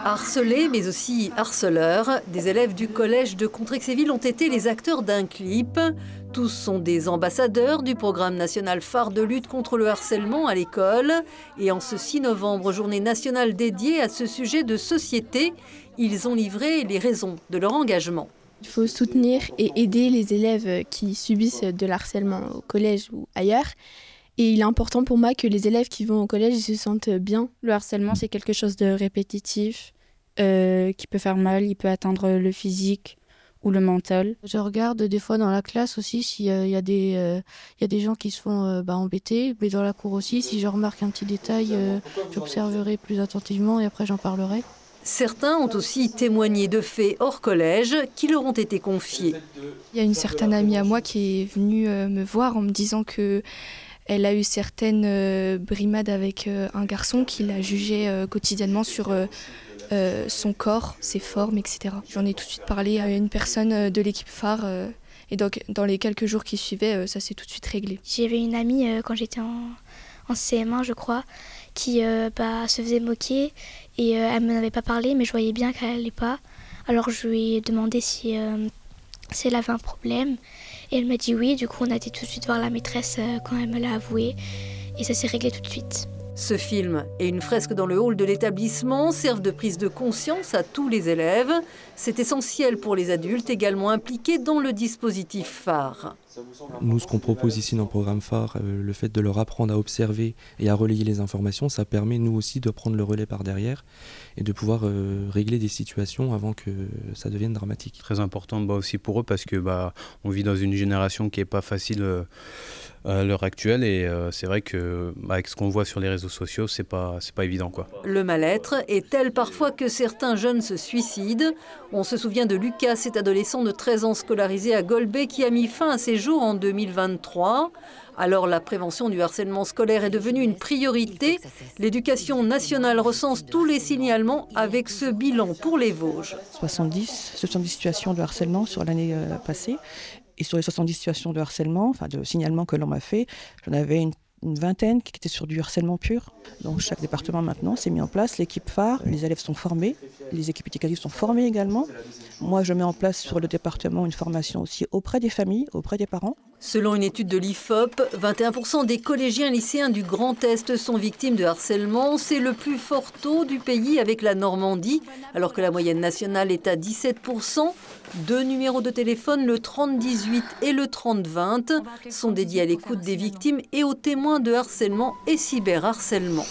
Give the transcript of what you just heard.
Harcelés, mais aussi harceleurs, des élèves du collège de Contrexéville ont été les acteurs d'un clip. Tous sont des ambassadeurs du programme national phare de lutte contre le harcèlement à l'école. Et en ce 6 novembre, journée nationale dédiée à ce sujet de société, ils ont livré les raisons de leur engagement. Il faut soutenir et aider les élèves qui subissent de l'harcèlement au collège ou ailleurs. Et il est important pour moi que les élèves qui vont au collège se sentent bien. Le harcèlement, c'est quelque chose de répétitif, qui peut faire mal, il peut atteindre le physique ou le mental. Je regarde des fois dans la classe aussi s'il y a des gens qui se font embêter, mais dans la cour aussi, si je remarque un petit détail, j'observerai plus attentivement et après j'en parlerai. Certains ont aussi témoigné de faits hors collège qui leur ont été confiés. Il y a une certaine amie à moi qui est venue me voir en me disant que elle a eu certaines brimades avec un garçon qui l'a jugé quotidiennement sur son corps, ses formes, etc. J'en ai tout de suite parlé à une personne de l'équipe phare et donc dans les quelques jours qui suivaient, ça s'est tout de suite réglé. J'avais une amie quand j'étais en CM1, je crois, qui se faisait moquer et elle ne m'en avait pas parlé, mais je voyais bien qu'elle n'allait pas. Alors je lui ai demandé si elle avait un problème. Et elle m'a dit oui, du coup on a été tout de suite voir la maîtresse quand elle me l'a avoué. Et ça s'est réglé tout de suite. Ce film et une fresque dans le hall de l'établissement servent de prise de conscience à tous les élèves. C'est essentiel pour les adultes également impliqués dans le dispositif phare. Nous, ce qu'on propose ici dans le programme phare, le fait de leur apprendre à observer et à relayer les informations, ça permet nous aussi de prendre le relais par derrière et de pouvoir régler des situations avant que ça devienne dramatique. Très important aussi pour eux parce que on vit dans une génération qui n'est pas facile à l'heure actuelle et c'est vrai que avec ce qu'on voit sur les réseaux sociaux, c'est pas évident quoi. Le mal-être est tel parfois que certains jeunes se suicident. On se souvient de Lucas, cet adolescent de 13 ans scolarisé à Golbet qui a mis fin à ses jours en 2023. Alors la prévention du harcèlement scolaire est devenue une priorité. L'éducation nationale recense tous les signalements avec ce bilan pour les Vosges. 70 situations de harcèlement sur l'année passée. Et sur les 70 situations de harcèlement, de signalement que l'on m'a fait, j'en avais une vingtaine qui étaient sur du harcèlement pur. Donc chaque département maintenant s'est mis en place, l'équipe phare, les élèves sont formés, les équipes éducatives sont formées également. Moi je mets en place sur le département une formation aussi auprès des familles, auprès des parents. Selon une étude de l'IFOP, 21% des collégiens lycéens du Grand Est sont victimes de harcèlement. C'est le plus fort taux du pays avec la Normandie, alors que la moyenne nationale est à 17%. 2 numéros de téléphone, le 3018 et le 3020, sont dédiés à l'écoute des victimes et aux témoins de harcèlement et cyberharcèlement.